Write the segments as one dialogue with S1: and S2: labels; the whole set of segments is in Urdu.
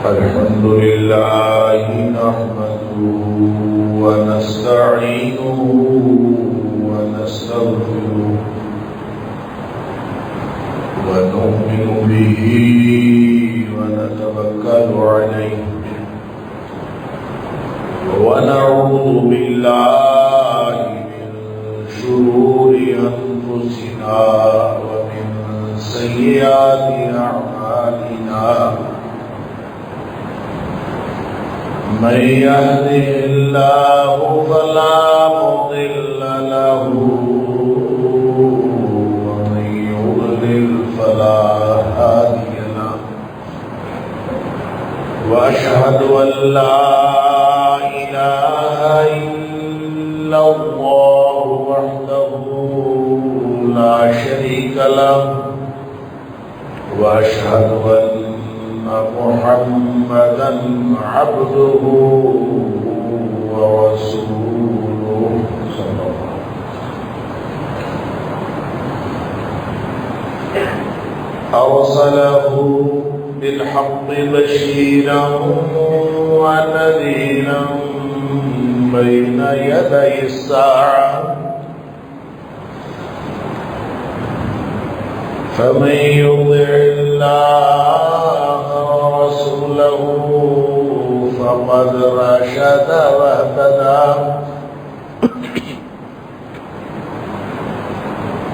S1: الحمد لله نحمده ونستعينه ونستغفره ونؤمن به ونتوكل عليه ونعوذ بالله من شرور أنفسنا ومن سيئات أعمالنا من يهده الله فلا مضل له ومن يضلل فلا هادي له وأشهد أن لا إله إلا الله وحده لا شريك له وأشهد أن محمدا عبده ورسوله صلى الله عليه وسلم أرسله بالحق بشيرا ونذيرا بين يدي الساعة فمن يطع الله ورسوله فقد رشد واهتدى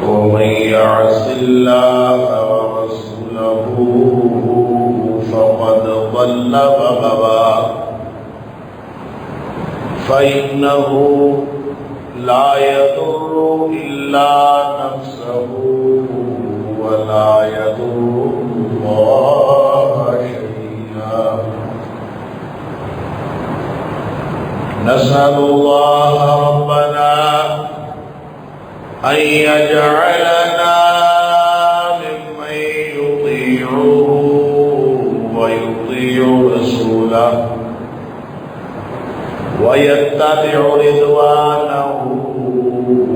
S1: ومن يعص الله ورسوله فقد ضل وغوى فإنه لا يضر إلا نفسه ولا يضر الله شيئا نسأل الله ربنا أن يجعلنا ممن يطيعه ويطيع رسوله ويتبع رضوانه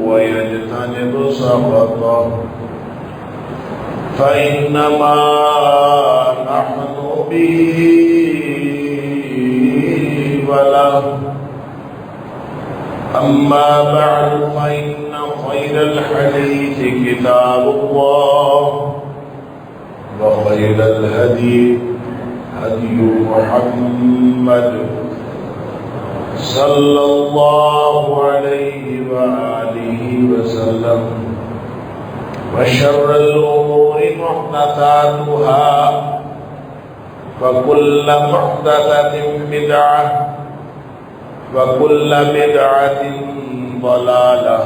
S1: ويجتنب سخطه فإنما نحن به وله أما بعد فإن خير الحديث كتاب الله وخير الهدي هدي محمد صلى الله عليه وآله وسلم وشر الأمور محدثاتها وكل محدثة بدعة وكل بدعة ضلالة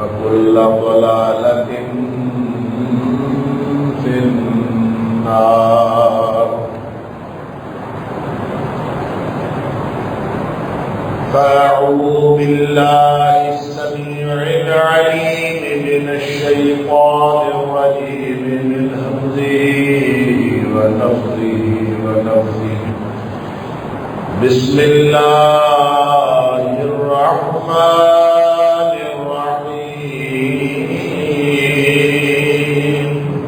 S1: وكل ضلالة في النار فأعوذ بالله السميع العليم من الشيطان الرجيم من همزه ونفخه ونفثه بسم الله الرحمن الرحيم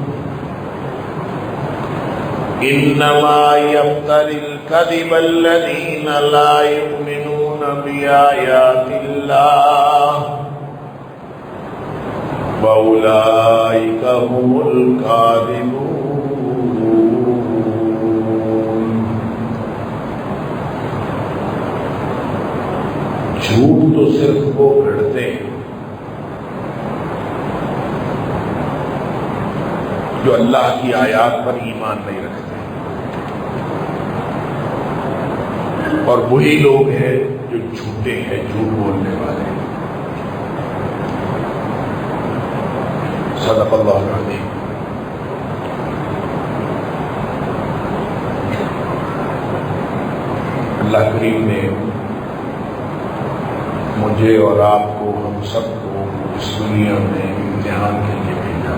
S1: إنما يفتري الكذب الذين لا يؤمنون بآيات الله وأولئك هم الكاذبون جھوٹ تو صرف وہ گھڑتے ہیں جو اللہ کی آیات پر ایمان نہیں رکھتے اور وہی لوگ ہیں جو جھوٹے ہیں جھوٹ بولنے والے ہیں صدق اللہ العظیم اللہ کریم نے مجھے اور آپ کو ہم سب کو اس دنیا میں امتحان کے لیے بھیجا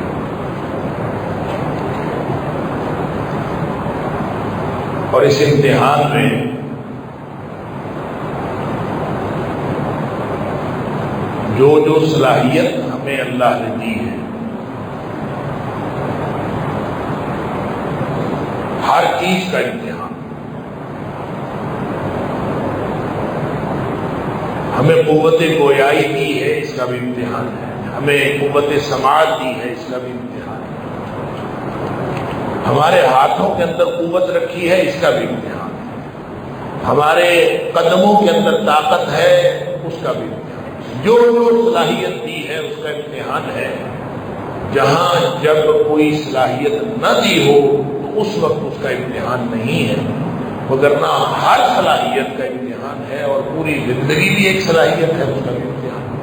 S1: اور اس امتحان میں جو صلاحیت ہمیں اللہ نے دی ہے ہر چیز کا امتحان. ہمیں قوت گویائی دی ہے، اس کا بھی امتحان ہے، ہمیں قوت سماعت دی ہے، اس کا بھی امتحان ہے، ہمارے ہاتھوں کے اندر قوت رکھی ہے، اس کا بھی امتحان ہے، ہمارے قدموں کے اندر طاقت ہے، اس کا بھی امتحان ہے، جو صلاحیت دی ہے اس کا امتحان ہے۔ جہاں جب کوئی صلاحیت نہ دی ہو تو اس وقت اس کا امتحان نہیں ہے، وگرنہ ہر صلاحیت کا امتحان ہے، اور پوری زندگی بھی ایک صلاحیت ہے، اس کا بھی امتحان ہے۔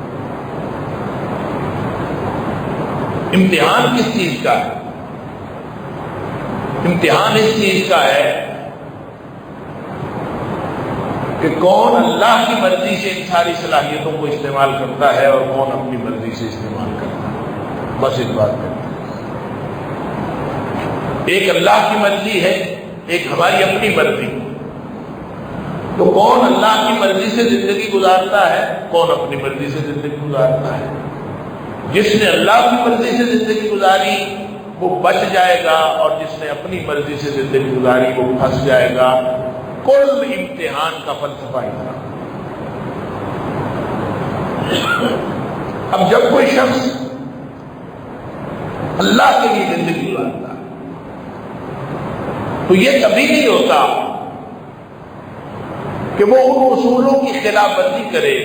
S1: امتحان کس چیز کا ہے؟ امتحان اس چیز کا ہے کہ کون اللہ کی مرضی سے ان ساری صلاحیتوں کو استعمال کرتا ہے اور کون اپنی مرضی سے استعمال کرتا ہے، بس اس بات کرتا ہے۔ ایک اللہ کی مرضی ہے، ایک ہماری اپنی مرضی، تو کون اللہ کی مرضی سے زندگی گزارتا ہے، کون اپنی مرضی سے زندگی گزارتا ہے۔ جس نے اللہ کی مرضی سے زندگی گزاری وہ بچ جائے گا، اور جس نے اپنی مرضی سے زندگی گزاری وہ پھنس جائے گا۔ کل امتحان کا فلسفہ ہی تھا۔ اب جب کوئی شخص اللہ کے لیے زندگی گزارتا ہے تو یہ کبھی نہیں ہوتا کہ وہ ان اصولوں کی خلاف ورزی کرے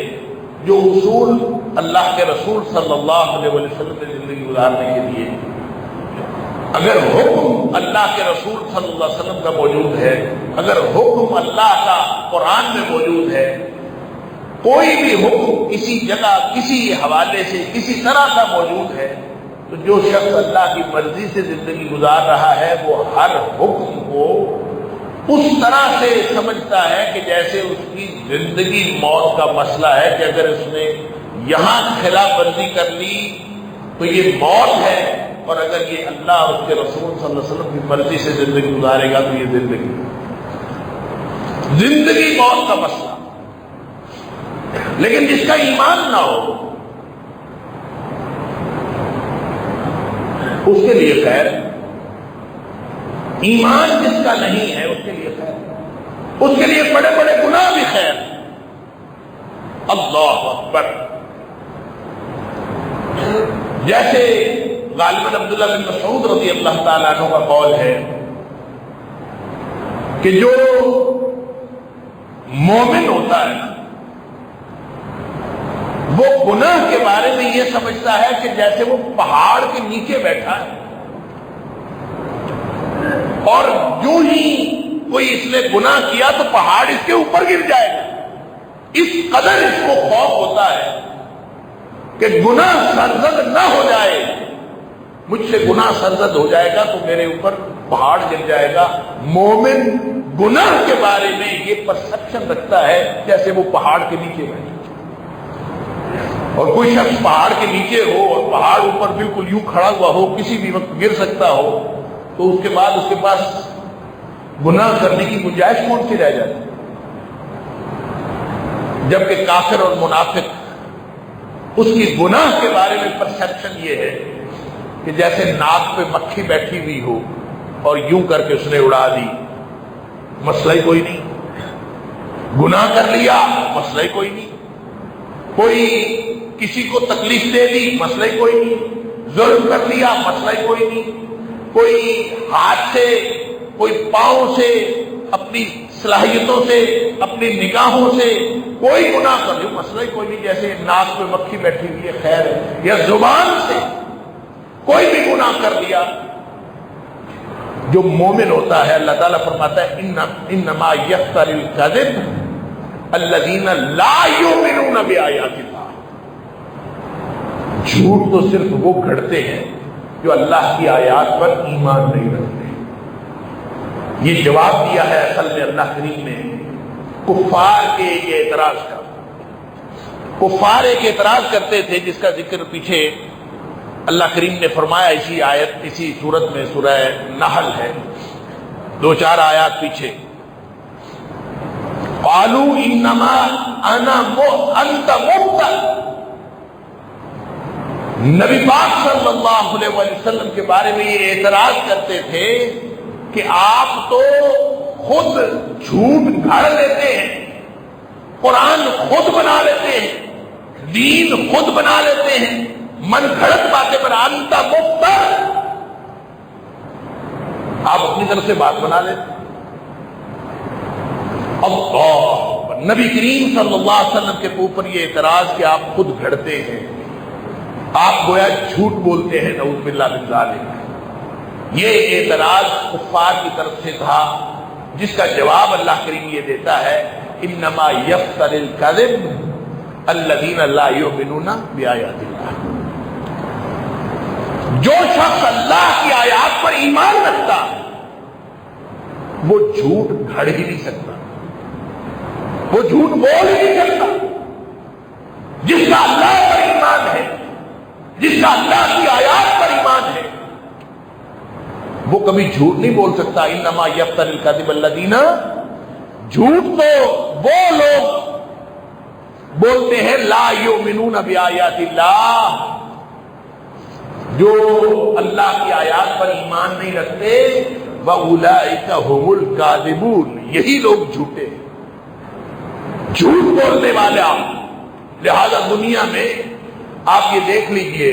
S1: جو اصول اللہ کے رسول صلی اللہ علیہ وسلم نے زندگی گزارنے کے لیے۔ اگر حکم اللہ کے رسول صلی اللہ علیہ وسلم کا موجود ہے، اگر حکم اللہ کا قرآن میں موجود ہے، کوئی بھی حکم کسی جگہ کسی حوالے سے کسی طرح کا موجود ہے، تو جو شخص اللہ کی مرضی سے زندگی گزار رہا ہے وہ ہر حکم کو اس طرح سے سمجھتا ہے کہ جیسے اس کی زندگی موت کا مسئلہ ہے، کہ اگر اس نے یہاں خلاف ورزی کر لی تو یہ موت ہے، اور اگر یہ اللہ اور اس کے رسول صلی اللہ علیہ وسلم کی مرضی سے زندگی گزارے گا تو یہ زندگی موت کا مسئلہ۔ لیکن جس کا ایمان نہ ہو اس کے لیے خیر، ایمان جس کا نہیں ہے اس کے لیے خیر، اس کے لیے بڑے بڑے گناہ بھی خیر۔ اللہ اکبر، جیسے غالباً عبداللہ بن مسعود رضی اللہ تعالیٰ عنہ کا قول ہے کہ جو مومن ہوتا ہے وہ گناہ کے بارے میں یہ سمجھتا ہے کہ جیسے وہ پہاڑ کے نیچے بیٹھا ہے، اور جو ہی کوئی اس نے گناہ کیا تو پہاڑ اس کے اوپر گر جائے گا۔ اس قدر اس کو خوف ہوتا ہے کہ گناہ سرزد نہ ہو جائے، مجھ سے گناہ سرزد ہو جائے گا تو میرے اوپر پہاڑ گر جائے گا۔ مومن گناہ کے بارے میں یہ پرسپشن رکھتا ہے جیسے وہ پہاڑ کے نیچے بیٹھے، اور کوئی شخص پہاڑ کے نیچے ہو اور پہاڑ اوپر بالکل یوں کھڑا ہوا ہو، کسی بھی وقت گر سکتا ہو، تو اس کے بعد اس کے پاس گناہ کرنے کی گنجائش کون سی رہ جاتی؟ جبکہ کافر اور منافق اس کی گناہ کے بارے میں پرسپشن یہ ہے کہ جیسے ناک پہ مکھی بیٹھی ہوئی ہو اور یوں کر کے اس نے اڑا دی، مسئلہ ہی کوئی نہیں۔ گناہ کر لیا، مسئلہ ہی کوئی نہیں۔ کوئی کسی کو تکلیف دے دی، مسئلہ ہی کوئی نہیں۔ ظلم کر لیا، مسئلہ ہی کوئی نہیں۔ کوئی ہاتھ سے، کوئی پاؤں سے، اپنی صلاحیتوں سے، اپنی نگاہوں سے کوئی گناہ کر لیا، مسئلہ ہی کوئی نہیں، جیسے ناک پہ مکھی بیٹھی ہوئی ہے، خیر ہے۔ یا زبان سے کوئی بھی گناہ کر لیا۔ جو مومن ہوتا ہے اللہ تعالیٰ فرماتا ہے انما یفتری الکذب الذین لا یؤمنون بآیات اللہ، جھوٹ تو صرف وہ گھڑتے ہیں جو اللہ کی آیات پر ایمان نہیں رکھتے۔ یہ جواب دیا ہے اصل میں اللہ کریم نے کفار کے ایک اعتراض کا۔ کفار ایک اعتراض کرتے تھے جس کا ذکر پیچھے اللہ کریم نے فرمایا اسی آیت، اسی سورت میں، سورہ نحل ہے، 2-4 آیات پیچھے۔ قالوا انما انت مفتر، نبی پاک صلی اللہ علیہ وسلم کے بارے میں یہ اعتراض کرتے تھے کہ آپ تو خود جھوٹ گھڑ لیتے ہیں، قرآن خود بنا لیتے ہیں، دین خود بنا لیتے ہیں، من گھڑت باتیں پر انت مفتر، آپ اپنی طرف سے بات بنا لیتے ہیں۔ اللہ، نبی کریم صلی اللہ علیہ وسلم کے اوپر یہ اعتراض کہ آپ خود گھڑتے ہیں، آپ گویا جھوٹ بولتے ہیں، نعوذ باللہ من ذالک، یہ اعتراض کفار کی طرف سے تھا، جس کا جواب اللہ کریم یہ دیتا ہے انما یفتر الکذب الذین لا یؤمنون بآیات اللہ۔ جو شخص اللہ کی آیات پر ایمان رکھتا ہے وہ جھوٹ گھڑ ہی نہیں سکتا، وہ جھوٹ بول ہی نہیں سکتا۔ جس کا اللہ پر ایمان ہے، جس کا اللہ کی آیات پر ایمان ہے، وہ کبھی جھوٹ نہیں بول سکتا۔ انما یفتر الکذب الذین، جھوٹ تو وہ لوگ بولتے ہیں لا یؤمنون بآیات اللہ، جو اللہ کی آیات پر ایمان نہیں رکھتے، وَأُولَئِكَ هُمُ الْكَاذِبُونَ، یہی لوگ جھوٹے ہیں، جھوٹ بولنے والے آپ۔ لہذا دنیا میں آپ یہ دیکھ لیجئے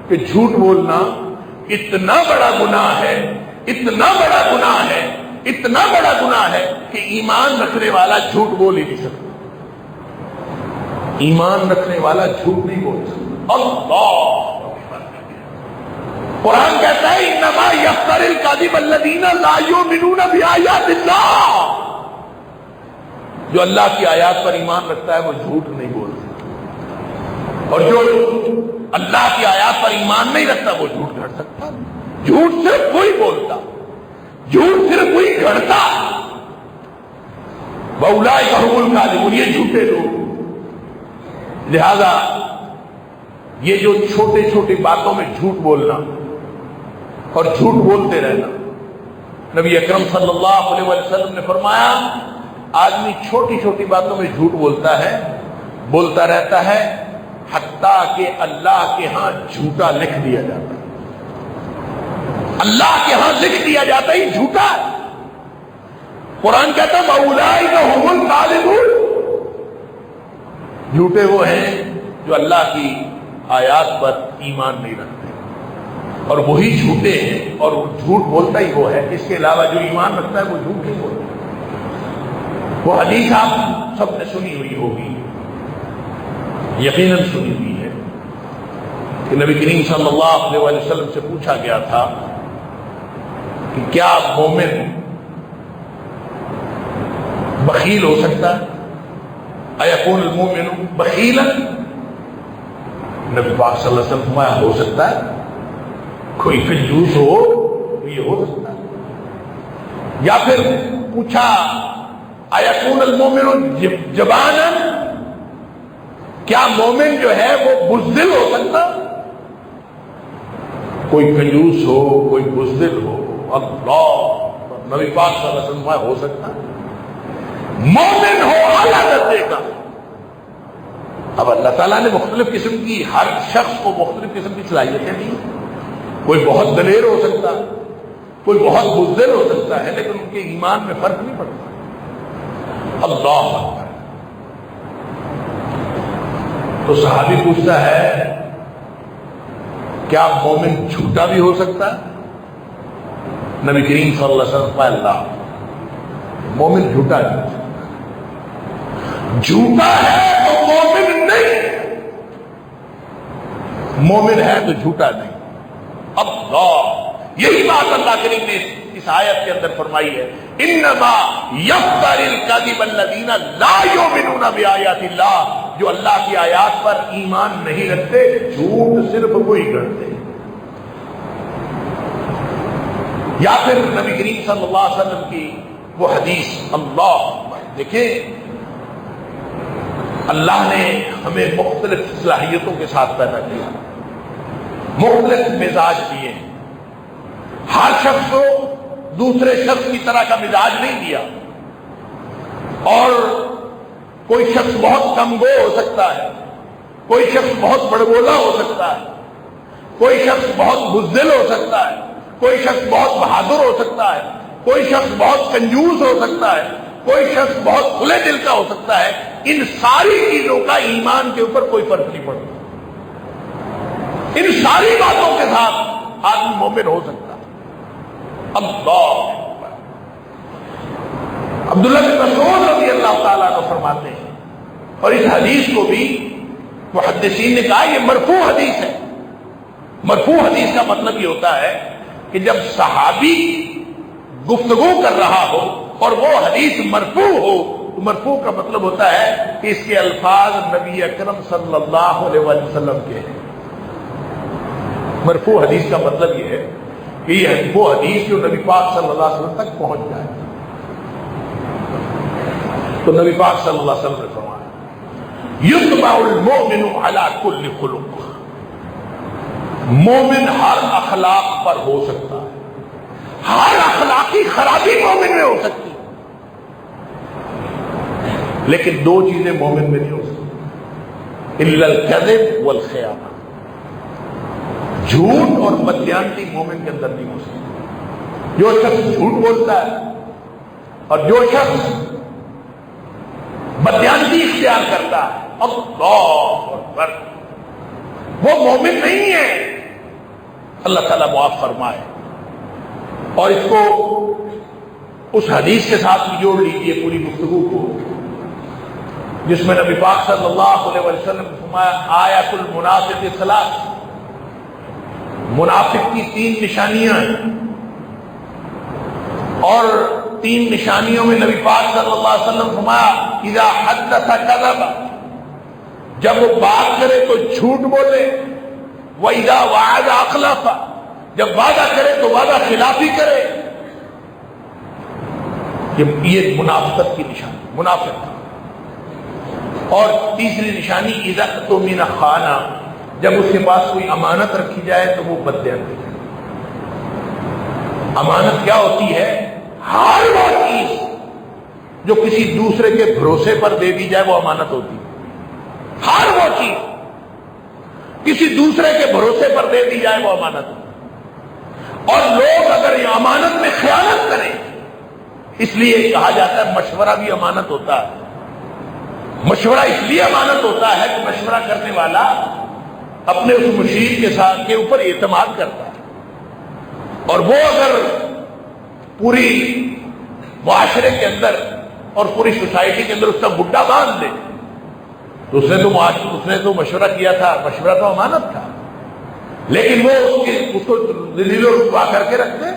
S1: کہ جھوٹ بولنا اتنا بڑا گناہ ہے، اتنا بڑا گناہ ہے، اتنا بڑا گناہ ہے کہ ایمان رکھنے والا جھوٹ بول ہی نہیں سکتا، ایمان رکھنے والا جھوٹ نہیں بول سکتا۔ اللہ، قرآن کہتا ہے انما یفتر الکذب الذین لا یؤمنون بآیات اللہ، جو اللہ کی آیات پر ایمان رکھتا ہے وہ جھوٹ نہیں بول سکتا، اور جو اللہ کی آیات پر ایمان نہیں رکھتا وہ جھوٹ گھڑ سکتا۔ جھوٹ صرف وہی بولتا، جھوٹ صرف وہی گھڑتا۔ وَأُولَئِكَ هُمُ الْكَاذِبُونَ، یہ جھوٹے لوگ۔ لہذا یہ جو چھوٹے چھوٹی باتوں میں جھوٹ بولنا اور جھوٹ بولتے رہنا، نبی اکرم صلی اللہ علیہ وسلم نے فرمایا آدمی چھوٹی چھوٹی باتوں میں جھوٹ بولتا ہے، بولتا رہتا ہے، حتیٰ کہ اللہ کے ہاں جھوٹا لکھ دیا جاتا ہے، اللہ کے ہاں لکھ دیا جاتا ہی جھوٹا ہے۔ قرآن کہتا ہے وَأُولَئِكَ هُمُ الْكَاذِبُونَ، جھوٹے وہ ہیں جو اللہ کی آیات پر ایمان نہیں رکھتے، اور وہی جھوٹے ہیں، اور وہ جھوٹ بولتا ہی وہ ہے، اس کے علاوہ جو ایمان رکھتا ہے وہ جھوٹ نہیں بولتا۔ وہ حدیث آپ سب نے سنی ہوئی ہوگی، یقیناً سنی ہوئی ہے، کہ نبی کریم صلی اللہ علیہ وسلم سے پوچھا گیا تھا کہ کیا مومن بخیل ہو سکتا ہے؟ اَیَکُونُ الْمُؤْمِنُ بَخِیلًا، نبی پاک صلی اللہ علیہ وسلم فرمایا ہو سکتا ہے، کوئی کنجوس ہو تو یہ ہو سکتا ہے۔ یا پھر پوچھا اَیَکُونُ الْمُؤْمِنُ جَبَانًا، کیا مومن جو ہے وہ بزدل ہو سکتا؟ کوئی کنجوس ہو، کوئی بزدل ہو، اللہ، نبی پاک صلی اللہ علیہ وسلم ہو سکتا ہے؟ مومن ہو اعلیٰ درجے کا۔ اب اللہ تعالیٰ نے مختلف قسم کی، ہر شخص کو مختلف قسم کی صلاحیتیں دی، کوئی بہت دلیر ہو سکتا ہے، کوئی بہت بزدل ہو سکتا ہے، لیکن ان کے ایمان میں فرق نہیں پڑتا۔ اللہ اکبر۔ تو صحابی پوچھتا ہے کیا مومن جھوٹا بھی ہو سکتا ہے؟ نبی کریم صلی اللہ علیہ وسلم قال اللہ، مومن جھوٹا نہیں، جھوٹا ہے تو مومن نہیں، مومن ہے تو جھوٹا نہیں۔ اللہ، یہی بات اللہ کریم نے اس آیت کے اندر فرمائی ہے، انما یفتر الکذب الذین لا یؤمنون بآیات اللہ، جو اللہ کی آیات پر ایمان نہیں رکھتے، جھوٹ صرف وہی کرتے۔ یا پھر نبی کریم صلی اللہ علیہ وسلم کی وہ حدیث، اللہ، دیکھیں اللہ نے ہمیں مختلف صلاحیتوں کے ساتھ پیدا کیا، مختلف مزاج دیے، ہر شخص کو دوسرے شخص کی طرح کا مزاج نہیں دیا، اور کوئی شخص بہت کم گو ہو سکتا ہے، کوئی شخص بہت بڑبولا ہو سکتا ہے، کوئی شخص بہت بزدل ہو سکتا ہے، کوئی شخص بہت بہادر ہو سکتا ہے، کوئی شخص بہت کنجوس ہو سکتا ہے، کوئی شخص بہت کھلے دل کا ہو سکتا ہے، ان ساری چیزوں کا ایمان کے اوپر کوئی فرق نہیں پڑتا۔ ان ساری باتوں کے ساتھ آدمی مومن ہو سکتا ہے۔ اللہ اکبر۔ عبداللہ بن مسعود رضی اللہ تعالیٰ عنہ فرماتے ہیں، اور اس حدیث کو بھی محدثین نے کہا یہ مرفوع حدیث ہے۔ مرفوع حدیث کا مطلب یہ ہوتا ہے کہ جب صحابی گفتگو کر رہا ہو اور وہ حدیث مرفوع ہو، تو مرفوع کا مطلب ہوتا ہے کہ اس کے الفاظ نبی اکرم صلی اللہ علیہ وسلم کے ہیں۔ مرفوع حدیث کا مطلب یہ ہے کہ یہ وہ حدیث جو نبی پاک صلی اللہ علیہ وسلم تک پہنچ جائے۔ تو نبی پاک صلی اللہ علیہ وسلم نے فرمایا یتبع المؤمن علی کل خلق، مومن ہر اخلاق پر ہو سکتا ہے، ہر اخلاقی خرابی مومن میں ہو سکتی ہے، لیکن دو چیزیں مومن میں نہیں ہو سکتی، الا الکذب والخیانہ، جھوٹ اور بدیانتی مومن کے اندر نہیں ہو سکتی۔ جو شخص جھوٹ بولتا ہے اور جو شخص بدیانتی اختیار کرتا ہے، اللہ اکبر، وہ مومن نہیں ہے۔ اللہ تعالیٰ معاف فرمائے۔ اور اس کو اس حدیث کے ساتھ بھی جوڑ لیجیے پوری گفتگو کو، جس میں نبی پاک صلی اللہ علیہ وسلم نے فرمایا آیت المنافق ثلاث، منافق کی 3 نشانیاں ہیں، اور 3 نشانیوں میں نبی پاک صلی اللہ علیہ وسلم نے فرمایا اذا حدث کذب، جب وہ بات کرے تو جھوٹ بولے، وَإِذَا وَعَدَ أَخْلَفَ، جب وعدہ کرے تو وعدہ خلافی کرے۔ یہ منافقت کی نشانی، منافق۔ اور تیسری نشانی اذا اؤتمن خان، جب اس کے پاس کوئی امانت رکھی جائے تو وہ بددیانتی ہے۔ امانت کیا ہوتی ہے؟ ہر وہ چیز جو کسی دوسرے کے بھروسے پر دے دی جائے وہ امانت ہوتی ہے۔ ہر وہ چیز کسی دوسرے کے بھروسے پر دے دی جائے وہ امانت ہوتی ہے۔ اور لوگ اگر یہ امانت میں خیانت کریں، اس لیے کہا جاتا ہے مشورہ بھی امانت ہوتا ہے۔ مشورہ اس لیے امانت ہوتا ہے کہ مشورہ کرنے والا اپنے اس مشیر کے ساتھ کے اوپر اعتماد کرتا ہے، اور وہ اگر پوری معاشرے کے اندر اور پوری سوسائٹی کے اندر اس کا گڈا باندھ دے تو اس نے تو مشورہ کیا تھا، مشورہ تو امانت تھا، لیکن وہ اس کو ذلیل و رسوا کر کے رکھتے۔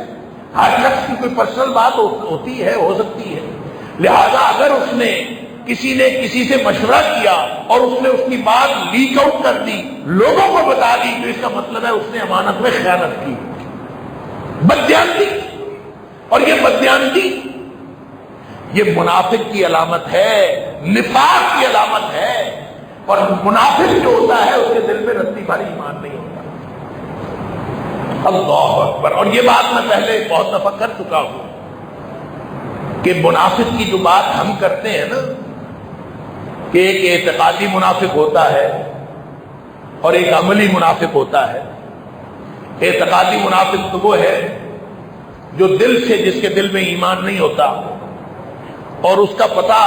S1: ہر شخص کی کوئی پرسنل بات ہوتی ہے، ہو سکتی ہے، لہذا اگر اس نے کسی نے کسی سے مشورہ کیا اور اس نے اس کی بات لیک آؤٹ کر دی، لوگوں کو بتا دی، تو اس کا مطلب ہے اس نے امانت میں خیانت کی، بددیانتی۔ اور یہ بددیانتی یہ منافق کی علامت ہے، نفاق کی علامت ہے۔ اور منافق جو ہوتا ہے اس کے دل میں رتی بھاری ایمان نہیں ہوتا۔ اللہ اکبر۔ اور یہ بات میں پہلے بہت دفعہ کر چکا ہوں کہ منافق کی جو بات ہم کرتے ہیں نا، کہ ایک اعتقادی منافق ہوتا ہے اور ایک عملی منافق ہوتا ہے۔ اعتقادی منافق تو وہ ہے جو دل سے، جس کے دل میں ایمان نہیں ہوتا، اور اس کا پتہ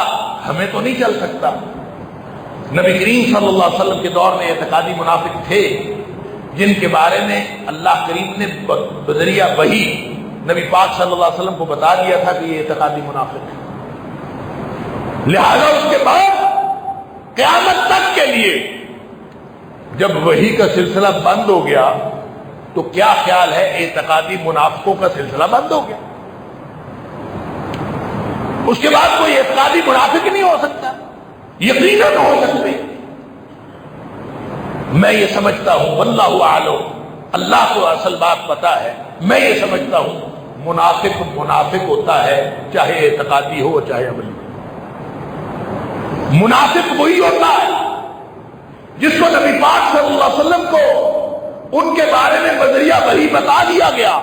S1: ہمیں تو نہیں چل سکتا۔ نبی کریم صلی اللہ علیہ وسلم کے دور میں اعتقادی منافق تھے جن کے بارے میں اللہ کریم نے بذریعہ وحی نبی پاک صلی اللہ علیہ وسلم کو بتا دیا تھا کہ یہ اعتقادی منافق ہے۔ لہذا اس کے بعد قیامت تک کے لیے جب وحی کا سلسلہ بند ہو گیا تو کیا خیال ہے اعتقادی منافقوں کا سلسلہ بند ہو گیا؟ اس کے بعد کوئی اعتقادی منافق نہیں ہو سکتا، یقیناً ہو سکتے۔ میں یہ سمجھتا ہوں، واللہ اعلم، اللہ کو اصل بات پتا ہے، میں یہ سمجھتا ہوں منافق منافق ہوتا ہے چاہے اعتقادی ہو چاہے عملی۔ منافق وہی ہوتا ہے جس کو نبی پاک صلی اللہ علیہ وسلم کو ان کے بارے میں بذریعہ وحی بتا دیا گیا،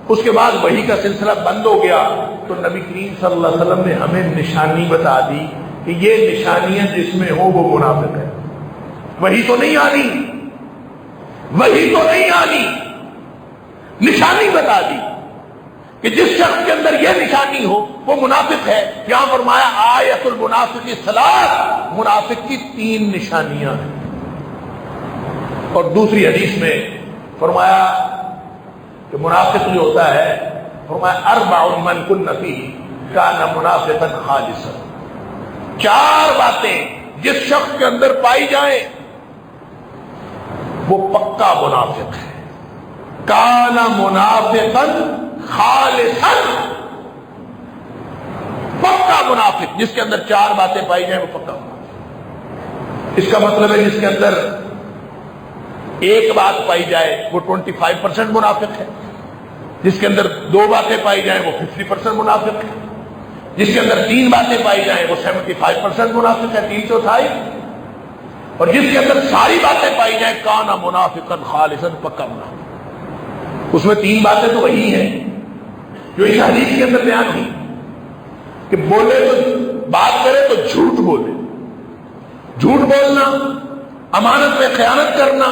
S1: اس کے بعد وحی کا سلسلہ بند ہو گیا تو نبی کریم صلی اللہ علیہ وسلم نے ہمیں نشانی بتا دی کہ یہ نشانیاں جس میں ہو وہ منافق ہے۔ وحی تو نہیں آنی، وحی تو نہیں آنی، نشانی بتا دی کہ جس شخص کے اندر یہ نشانی ہو وہ منافق ہے. یہاں فرمایا آیت المنافق ثلاث، منافق کی 3 نشانیاں ہیں. اور دوسری حدیث میں فرمایا کہ منافق جو ہوتا ہے، فرمایا اربع من کن فیہ کان منافقا خالصا. 4 باتیں جس شخص کے اندر پائی جائیں وہ پکا منافق ہے. کان منافقا خالصا، پکا منافق. جس کے اندر 4 باتیں پائی جائیں وہ پکا منافق. اس کا مطلب ہے جس کے اندر ایک بات پائی جائے وہ 25% منافق ہے، جس کے اندر 2 باتیں پائی جائیں وہ 50% منافق ہے، جس کے اندر 3 باتیں پائی جائیں وہ 75% منافق ہے، 3/4. اور جس کے اندر ساری باتیں پائی جائیں کان منافقا خالصا، پکا منافق. اس میں 3 باتیں تو وہی ہیں جو اس حدیث کے اندر بیان ہوئی کہ بولے تو بات کرے تو جھوٹ بولے، جھوٹ بولنا، امانت میں خیانت کرنا،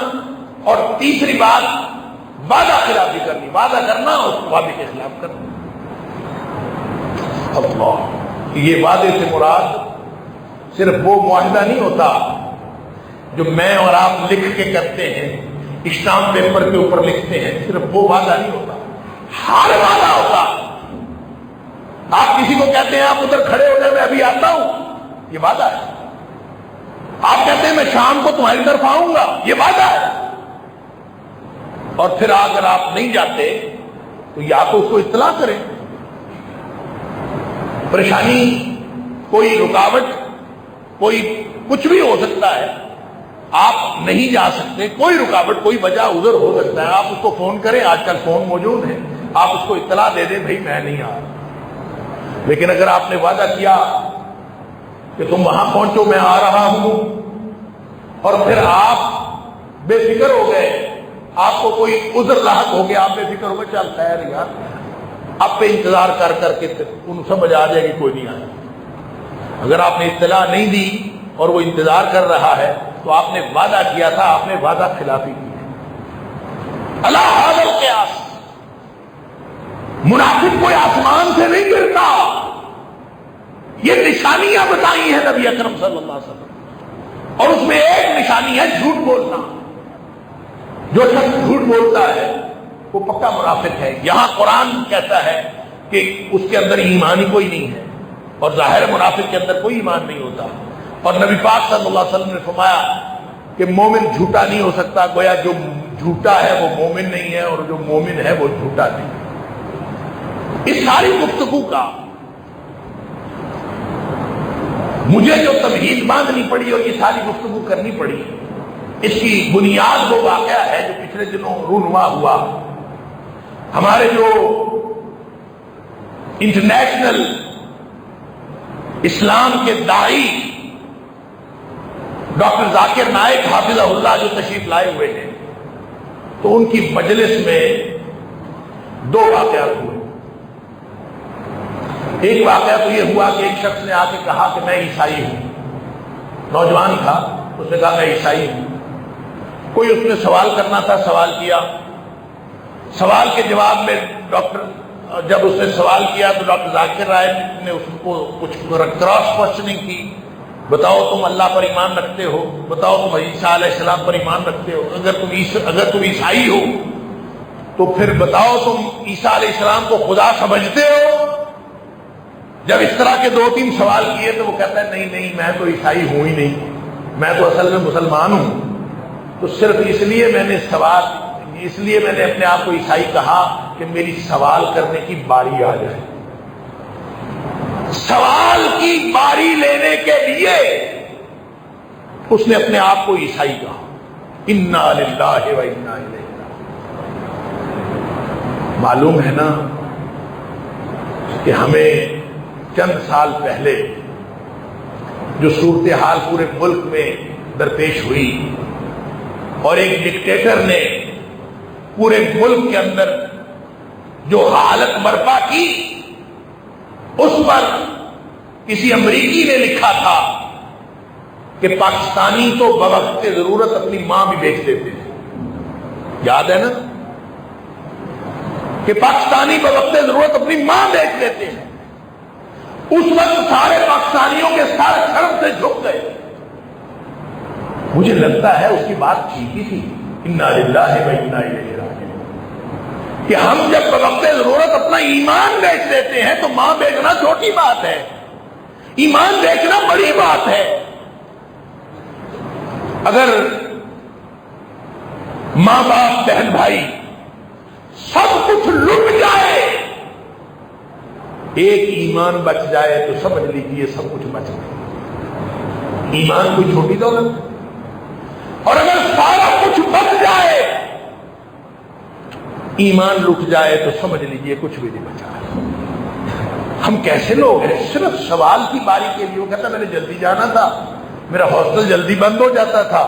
S1: اور تیسری بات وعدہ خلافی کرنی، وعدہ کرنا اور وعدے کے خلاف کرنا. اللہ، یہ وعدے سے مراد صرف وہ معاہدہ نہیں ہوتا جو میں اور آپ لکھ کے کرتے ہیں، اسٹامپ پیپر کے اوپر لکھتے ہیں، صرف وہ وعدہ نہیں ہوتا، ہر وعدہ ہوتا. آپ کسی کو کہتے ہیں آپ ادھر کھڑے ہو جائیں میں ابھی آتا ہوں، یہ وعدہ ہے. آپ کہتے ہیں میں شام کو تمہاری طرف آؤں گا، یہ وعدہ ہے. اور پھر اگر آپ نہیں جاتے تو یا تو اس کو اطلاع کریں. پریشانی، کوئی رکاوٹ، کوئی کچھ بھی ہو سکتا ہے، آپ نہیں جا سکتے، کوئی رکاوٹ، کوئی وجہ عذر ہو سکتا ہے، آپ اس کو فون کریں، آج کل فون موجود ہے، آپ اس کو اطلاع دے دیں بھائی میں نہیں آ رہا. لیکن اگر آپ نے وعدہ کیا کہ تم وہاں پہنچو میں آ رہا ہوں، اور پھر آپ بے فکر ہو گئے، آپ کو کوئی عذر لاحق ہو گیا، آپ بے فکر ہو گئے، چل خیر یار اب پہ انتظار کر کر کے ان سمجھ آ جائے گی کوئی نہیں آئے. اگر آپ نے اطلاع نہیں دی اور وہ انتظار کر رہا ہے تو آپ نے وعدہ کیا تھا، آپ نے وعدہ خلافی کی ہے. اللہ حاضر القیاس، منافق کوئی آسمان سے نہیں گرتا. یہ نشانیاں بتائی ہیں نبی اکرم صلی اللہ علیہ وسلم، اور اس میں ایک نشانی ہے جھوٹ بولنا. جو شخص جھوٹ بولتا ہے وہ پکا منافق ہے. یہاں قرآن کہتا ہے کہ اس کے اندر ایمان ہی کوئی نہیں ہے، اور ظاہر منافق کے اندر کوئی ایمان نہیں ہوتا. اور نبی پاک صلی اللہ علیہ وسلم نے فرمایا کہ مومن جھوٹا نہیں ہو سکتا، گویا جو جھوٹا ہے وہ مومن نہیں ہے، اور جو مومن ہے وہ جھوٹا نہیں. اس ساری گفتگو کا مجھے جو تمہید باندھنی پڑی اور یہ ساری گفتگو کرنی پڑی، اس کی بنیاد وہ واقعہ ہے جو پچھلے دنوں رونما ہوا. ہمارے جو انٹرنیشنل اسلام کے داعی ڈاکٹر ذاکر نائک حافظہ اللہ جو تشریف لائے ہوئے ہیں، تو ان کی مجلس میں 2 واقعات ہوئے. ایک واقعہ تو یہ ہوا کہ ایک شخص نے آ کے کہا کہ میں عیسائی ہوں. نوجوان تھا، اس نے کہا میں عیسائی ہوں. کوئی اس نے سوال کرنا تھا، سوال کیا. سوال کے جواب میں جب اس نے سوال کیا تو ڈاکٹر ذاکر نائک نے اس کو کچھ کراس کوسچننگ کی. بتاؤ تم اللہ پر ایمان رکھتے ہو، بتاؤ تم عیسیٰ علیہ السلام پر ایمان رکھتے ہو، اگر تم عیسائی ہو تو پھر بتاؤ تم عیسیٰ علیہ السلام کو خدا سمجھتے ہو. جب اس طرح کے 2-3 سوال کیے تو وہ کہتا ہے نہیں میں تو عیسائی ہوں ہی نہیں، میں تو اصل میں مسلمان ہوں. تو صرف اس لیے میں نے اپنے آپ کو عیسائی کہا کہ میری سوال کرنے کی باری آ جائے. سوال کی باری لینے کے لیے اس نے اپنے آپ کو عیسائی کہا. انا للہ و انا الیہ راجعون. معلوم ہے نا کہ ہمیں چند سال پہلے جو صورتحال پورے ملک میں درپیش ہوئی اور ایک ڈکٹیٹر نے پورے ملک کے اندر جو حالت برپا کی، اس پر کسی امریکی نے لکھا تھا کہ پاکستانی تو بوقت ضرورت اپنی ماں بھی بیچ دیتے ہیں. یاد ہے نا کہ پاکستانی بوقت ضرورت اپنی ماں بیچ دیتے ہیں. اس وقت سارے پاکستانیوں کے سر شرم سے جھک گئے. مجھے لگتا ہے اس کی بات ٹھیک ہی تھی. انا للہ و انا الیہ راجعون. کہ ہم جب بوقت ضرورت اپنا ایمان بیچ دیتے ہیں تو ماں بیچنا چھوٹی بات ہے، ایمان بیچنا بڑی بات ہے. اگر ماں باپ بہن بھائی سب کچھ لٹ جائے، ایک ایمان بچ جائے تو سمجھ لیجیے سب کچھ بچ گیا. ایمان کوئی چھوٹی دولت ہے. اور اگر سارا کچھ بچ جائے، ایمان لٹ جائے تو سمجھ لیجیے کچھ بھی نہیں بچا. ہم کیسے لوگ ہیں؟ صرف سوال کی باری کے لیے وہ کہتا میں نے جلدی جانا تھا، میرا ہاسٹل جلدی بند ہو جاتا تھا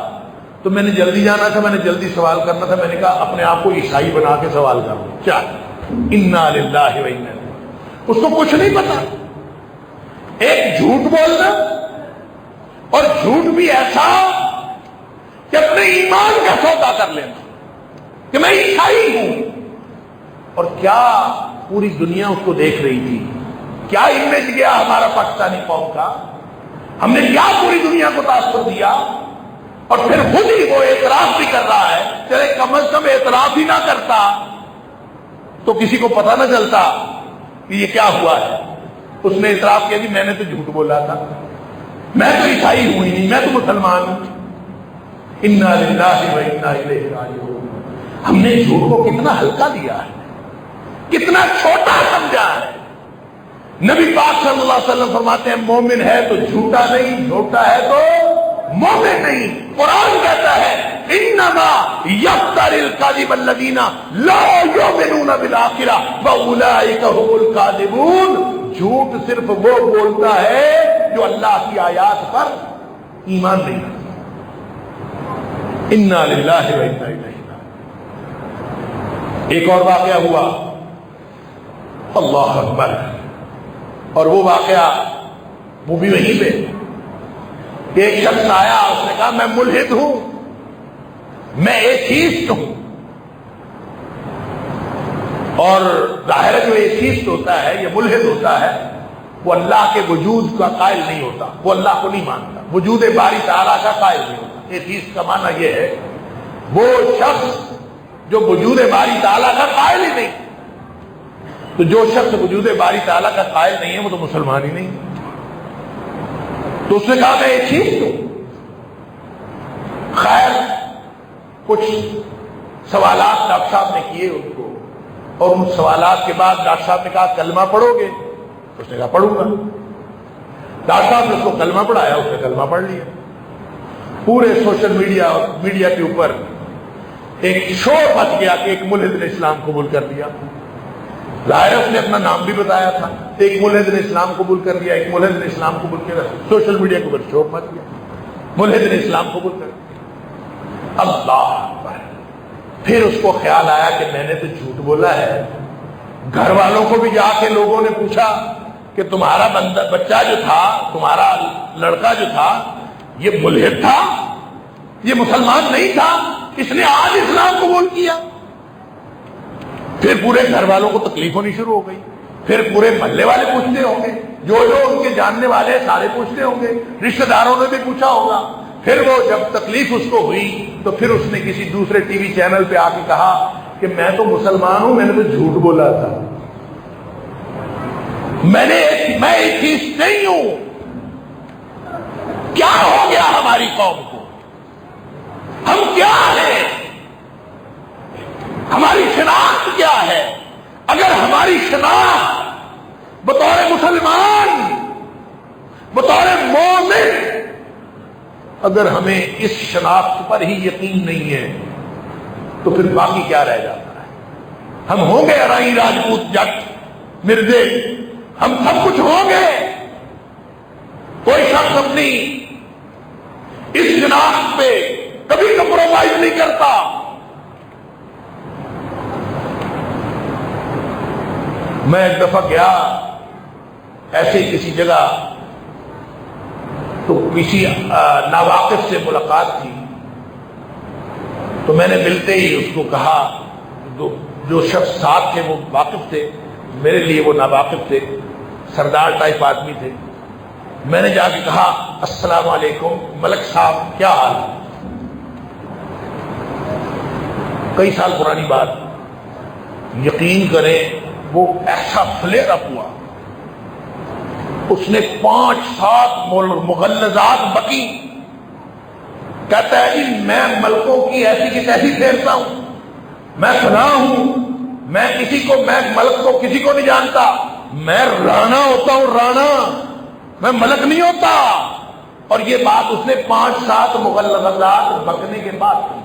S1: تو میں نے جلدی جانا تھا، میں نے جلدی سوال کرنا تھا، میں نے کہا اپنے آپ کو عیسائی بنا کے سوال کروں. کیا انا للہ و انا الیہ. اس کو کچھ نہیں پتا. ایک جھوٹ بولنا، اور جھوٹ بھی ایسا کہ اپنے ایمان کا سودا کر لینا کہ میں عیسائی ہوں. اور کیا پوری دنیا اس کو دیکھ رہی تھی، کیا امیج گیا ہمارا پاکستانی قوم کا، ہم نے کیا پوری دنیا کو تاثر دیا. اور پھر خود ہی وہ اعتراف بھی کر رہا ہے. چلے کم از کم اعتراف ہی نہ کرتا تو کسی کو پتہ نہ چلتا کہ یہ کیا ہوا ہے. اس نے اعتراف کیا کہ میں نے تو جھوٹ بولا تھا، میں تو عیسائی ہوں ہی نہیں، میں تو مسلمان ہوں. انا للہ و انا الیہ راجعون. ہم نے جھوٹ کو کتنا ہلکا لیا ہے، کتنا چھوٹا سمجھا ہے. نبی پاک صلی اللہ علیہ وسلم فرماتے ہیں مومن ہے تو جھوٹا نہیں، جھوٹا ہے تو مومن نہیں. قرآن کہتا ہے انما یفتری الکاذب الذین لا یؤمنون بالآخرہ واولئک هم الکاذبون. جھوٹ صرف وہ بولتا ہے جو اللہ کی آیات پر ایمان نہیں رکھتا. انا للہ و انا الیہ. ایک اور واقعہ ہوا، اللہ اکبر. اور وہ واقعہ وہ بھی وہیں پہ ایک شخص آیا، اس نے کہا میں ملحد ہوں، میں ایتھیسٹ ہوں. اور ظاہر ہے جو ایتھیسٹ ہوتا ہے، یہ ملحد ہوتا ہے، وہ اللہ کے وجود کا قائل نہیں ہوتا، وہ اللہ کو نہیں مانتا، وجود باری تعالیٰ کا قائل نہیں ہوتا. ایتھیسٹ کا معنی یہ ہے وہ شخص جو وجود باری تعالیٰ کا قائل ہی نہیں. تو جو شخص وجود باری تعالیٰ کا قائل نہیں ہے وہ تو مسلمان ہی نہیں. تو اس نے کہا میں ایتھیسٹ ہوں. خیر کچھ سوالات ڈاکٹر صاحب نے کیے ان کو، اور ان سوالات کے بعد ڈاکٹر صاحب نے کہا کلمہ پڑھو گے؟ اس نے کہا پڑھوں گا. ڈاکٹر صاحب نے اس کو کلمہ پڑھایا، اس نے کلمہ پڑھ لیا. پورے سوشل میڈیا کے اوپر ایک شور مچ گیا کہ ایک ملحد نے اسلام قبول کر لیا. ظاہر اس نے اپنا نام بھی بتایا تھا، ایک ملحد نے اسلام قبول کر لیا، ایک ملحد نے اسلام قبول کیا. سوشل میڈیا کے اوپر شور مچ گیا، ملحد نے اسلام قبول کر لیا. اللہ اکبر. پھر اس کو خیال آیا کہ میں نے تو جھوٹ بولا ہے. گھر والوں کو بھی جا کے لوگوں نے پوچھا کہ تمہارا بچہ جو تھا، تمہارا لڑکا جو تھا، یہ ملحد تھا، یہ مسلمان نہیں تھا، اس نے آج اسلام قبول کیا. پھر پورے گھر والوں کو تکلیف ہونی شروع ہو گئی. پھر پورے محلے والے پوچھتے ہوں گے، جو ان کے جاننے والے سارے پوچھتے ہوں گے، رشتہ داروں نے بھی پوچھا ہوگا. پھر وہ جب تکلیف اس کو ہوئی تو پھر اس نے کسی دوسرے ٹی وی چینل پہ آ کے کہا کہ میں تو مسلمان ہوں، میں نے تو جھوٹ بولا تھا، میں ایتھیسٹ نہیں ہوں. کیا ہو گیا ہماری قوم کو؟ ہم کیا ہیں؟ ہماری شناخت کیا ہے؟ اگر ہماری شناخت بطور مسلمان، بطور مومن، اگر ہمیں اس شناخت پر ہی یقین نہیں ہے تو پھر باقی کیا رہ جاتا ہے؟ ہم ہوں گے ارائی، راجپوت، جٹ، مرزے، ہم سب کچھ ہوں گے. کوئی شخص اپنی اس شناخت پہ کبھی کمپرومائز نہیں کرتا. میں ایک دفعہ گیا ایسے ہی کسی جگہ، تو کسی ناواقف سے ملاقات تھی. تو میں نے ملتے ہی اس کو کہا، جو شخص ساتھ تھے وہ واقف تھے، میرے لیے وہ ناواقف تھے. سردار ٹائپ آدمی تھے. میں نے جا کے کہا السلام علیکم ملک صاحب کیا حال ہے. کئی سال پرانی بات, یقین کریں وہ ایسا فلیئر اپ ہوا, اس نے 5-7 مغلظات بکی. کہتا ہے جی میں ملکوں کی ایسی کی تیسی پھیرتا ہوں, میں فلاں ہوں, میں ملک کو کسی کو نہیں جانتا, میں رانا ہوتا ہوں, رانا, میں ملک نہیں ہوتا. اور یہ بات اس نے 5-7 مغلظات بکنے کے بعد کی.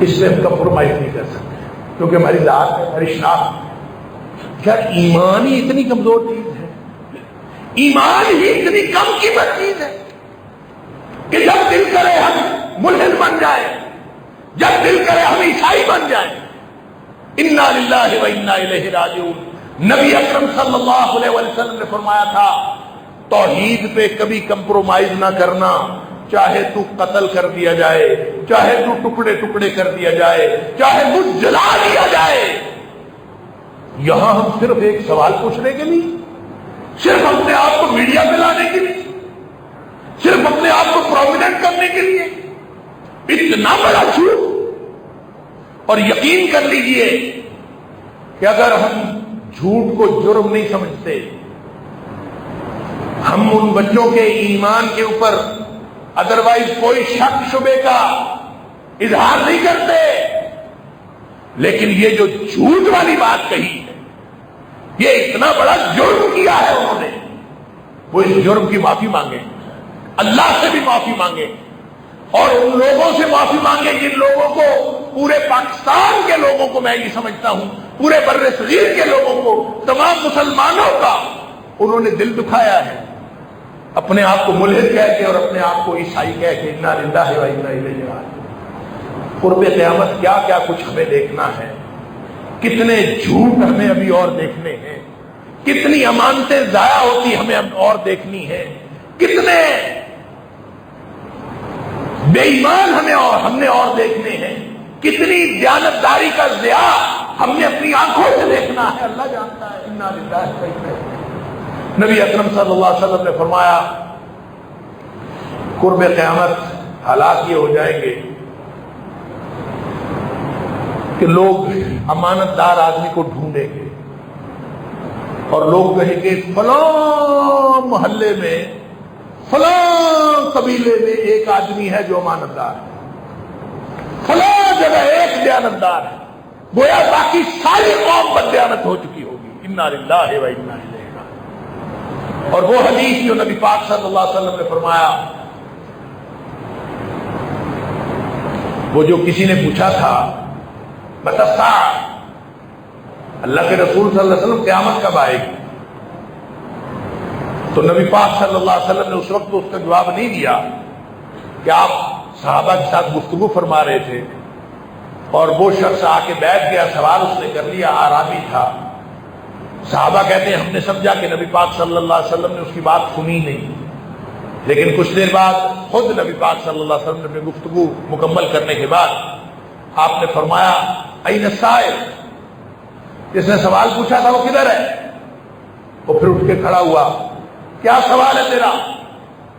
S1: اس میں ہم کمپرومائز نہیں کر سکتے کیونکہ ہماری ذات ہے, ہماری شناخت. کیا ایمان ہی اتنی کمزور چیز ہے, ایمان ہی اتنی کم قیمت چیز ہے کہ جب دل کرے ہم ملحد بن جائیں, جب دل کرے ہم عیسائی بن جائیں. انا للہ و انا الیہ راجعون. نبی اکرم صلی اللہ علیہ وسلم نے فرمایا تھا توحید پہ کبھی کمپرومائز نہ کرنا, چاہے تو قتل کر دیا جائے, چاہے تو ٹکڑے ٹکڑے کر دیا جائے, چاہے تو جلا دیا جائے. یہاں ہم صرف ایک سوال پوچھنے کے لیے, صرف اپنے آپ کو میڈیا پہ لانے کے لیے, صرف اپنے آپ کو پرومیننٹ کرنے کے لیے اتنا بڑا جھوٹ. اور یقین کر لیجئے کہ اگر ہم جھوٹ کو جرم نہیں سمجھتے, ہم ان بچوں کے ایمان کے اوپر ادروائز کوئی شک شبے کا اظہار نہیں کرتے, لیکن یہ جو جھوٹ والی بات کہی ہے, یہ اتنا بڑا جرم کیا ہے انہوں نے, وہ اس جرم کی معافی مانگے, اللہ سے بھی معافی مانگے, اور ان لوگوں سے معافی مانگے جن لوگوں کو, پورے پاکستان کے لوگوں کو, میں یہ سمجھتا ہوں پورے بر صغیر کے لوگوں کو, تمام مسلمانوں کا انہوں نے دل دکھایا ہے, اپنے آپ کو ملحد کہہ کے اور اپنے آپ کو عیسائی کہہ کے. انا للہ و انا الیہ راجعون. قرب قیامت کیا کیا کچھ ہمیں دیکھنا ہے, کتنے جھوٹ ہمیں ابھی اور دیکھنے ہیں, کتنی امانتیں ضائع ہوتی ہمیں اور دیکھنی ہے, کتنے بے ایمان ہم نے اور دیکھنے ہیں, کتنی دیانتداری کا ضیاع ہم نے اپنی آنکھوں سے دیکھنا ہے. اللہ جانتا ہے. انا للہ و انا الیہ راجعون. نبی اکرم صلی اللہ علیہ وسلم نے فرمایا قرب قیامت حالات یہ ہو جائیں گے کہ لوگ امانت دار آدمی کو ڈھونڈیں گے اور لوگ کہیں گے فلاں محلے میں, فلاں قبیلے میں ایک آدمی ہے جو امانت دار ہے, فلاں جگہ ایک دیانتدار ہے, گویا باقی ساری قوم بددیانت ہو چکی ہوگی. انا للہ و انا الیہ. اور وہ حدیث جو نبی پاک صلی اللہ علیہ وسلم نے فرمایا, وہ جو کسی نے پوچھا تھا متی الساعۃ, اللہ کے رسول صلی اللہ علیہ وسلم قیامت کب آئے گی, تو نبی پاک صلی اللہ علیہ وسلم نے اس وقت تو اس کا جواب نہیں دیا کہ آپ صحابہ کے ساتھ گفتگو فرما رہے تھے اور وہ شخص آ کے بیٹھ گیا, سوال اس نے کر لیا, اعرابی تھا. صحابہ کہتے ہیں ہم نے سمجھا کہ نبی پاک صلی اللہ علیہ وسلم نے اس کی بات سنی نہیں, لیکن کچھ دیر بعد خود نبی پاک صلی اللہ علیہ وسلم نے اپنی گفتگو مکمل کرنے کے بعد آپ نے فرمایا این السائل, جس نے سوال پوچھا تھا وہ کدھر ہے؟ وہ پھر اٹھ کے کھڑا ہوا, کیا سوال ہے تیرا؟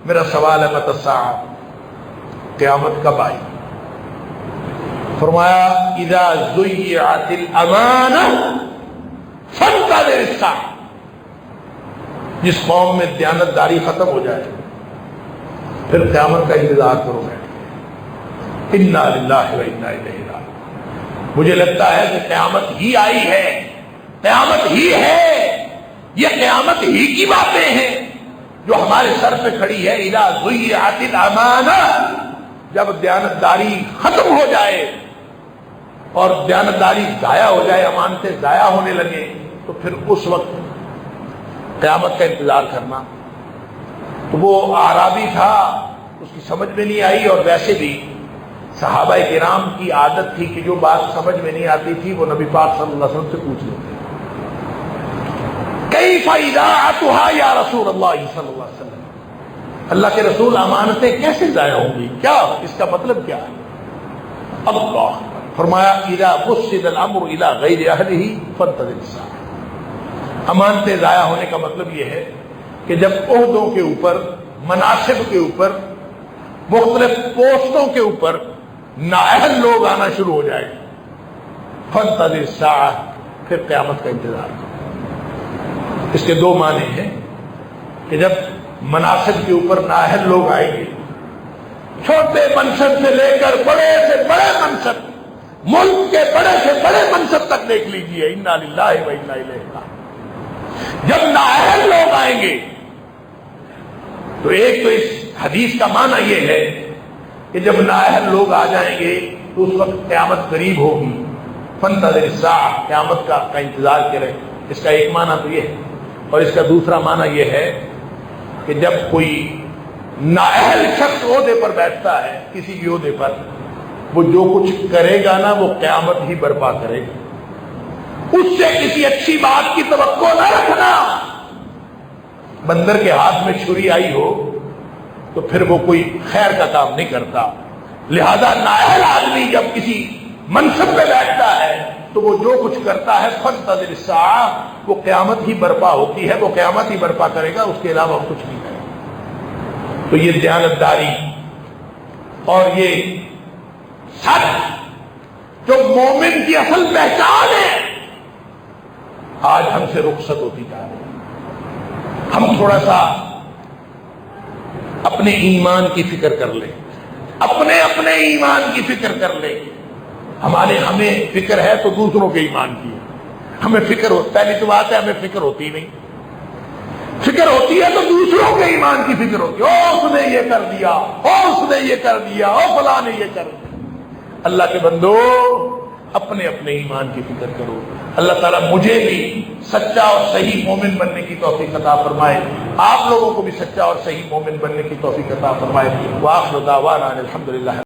S1: میرا سوال ہے متی الساعۃ, قیامت کب آئی؟ فرمایا اذا ضیعت الامانہ فانتظر الساعۃ. جس قوم میں دیانتداری ختم ہو جائے پھر قیامت کا انتظار کرو. انا للہ و انا الیہ راجعون. مجھے لگتا ہے کہ قیامت ہی آئی ہے, قیامت ہی ہے, یہ قیامت ہی کی باتیں ہیں جو ہمارے سر پہ کھڑی ہے. اذا ضیعت الامانہ, جب دیانتداری ختم ہو جائے اور دیانتداری ضائع ہو جائے, امانتیں ضائع ہونے لگے, تو پھر اس وقت قیامت کا انتظار کرنا. تو وہ اعرابی تھا, اس کی سمجھ میں نہیں آئی, اور ویسے بھی صحابہ کرام کی عادت تھی کہ جو بات سمجھ میں نہیں آتی تھی وہ نبی پاک صلی اللہ علیہ وسلم سے پوچھ لیتے. کیف اضاعتها یا رسول اللہ صلی اللہ علیہ وسلم, اللہ کے رسول امانتیں کیسے ضائع ہوں گی, کیا اس کا مطلب کیا ہے؟ اللہ فرمایا اذا وسد الامر الى غیر اہلہ فانتظر الساعۃ. امانتیں ضائع ہونے کا مطلب یہ ہے کہ جب عہدوں کے اوپر، مناصب کے اوپر، مختلف پوسٹوں کے اوپر نااہل لوگ آنا شروع ہو جائیں، فانتظر الساعہ، پھر قیامت کا انتظار کرو۔ اس کے دو معنی ہیں کہ جب مناصب کے اوپر نااہل لوگ آئیں گے، چھوٹے منصب سے لے کر بڑے سے بڑے منصب، ملک کے بڑے سے بڑے منصب تک دیکھ لیجئے، انا للہ و انا الیہ راجعون۔ جب نااہل لوگ آئیں گے تو ایک تو اس حدیث کا معنی یہ ہے کہ جب نااہل لوگ آ جائیں گے تو اس وقت قیامت قریب ہوگی، فانتظر الساعہ، قیامت کا انتظار کرے۔ اس کا ایک معنی تو یہ ہے، اور اس کا دوسرا معنی یہ ہے کہ جب کوئی نااہل شخص عہدے پر بیٹھتا ہے، کسی بھی عہدے پر، وہ جو کچھ کرے گا نا وہ قیامت ہی برپا کرے گا، اس سے کسی اچھی بات کی توقع نہ رکھنا۔ بندر کے ہاتھ میں چھری آئی ہو تو پھر وہ کوئی خیر کا کام نہیں کرتا، لہذا نااہل آدمی جب کسی منصب پہ بیٹھتا ہے تو وہ جو کچھ کرتا ہے فانتظر الساعہ، وہ قیامت ہی برپا ہوتی ہے، وہ قیامت ہی برپا کرے گا، اس کے علاوہ وہ کچھ نہیں کرے گا۔ تو یہ دیانتداری اور یہ سچ جو مومن کی اصل پہچان ہے، آج ہم سے رخصت ہوتی جا رہی ہے۔ ہم تھوڑا سا اپنے ایمان کی فکر کر لیں، اپنے ایمان کی فکر کر لیں۔ ہمیں فکر ہے تو دوسروں کے ایمان کی ہے، ہمیں فکر ہوتا، پہلی تو بات ہے ہمیں فکر ہوتی نہیں، فکر ہوتی ہے تو دوسروں کے ایمان کی فکر ہوتی ہے، او اس نے یہ کر دیا، او اس نے یہ کر دیا، او فلاں نے یہ کر دیا۔ اللہ کے بندو اپنے ایمان کی فکر کرو۔ اللہ تعالیٰ مجھے بھی سچا اور صحیح مومن بننے کی توفیق عطا فرمائے، آپ لوگوں کو بھی سچا اور صحیح مومن بننے کی توفیق عطا فرمائے۔ وآخر دعوانا الحمدللہ۔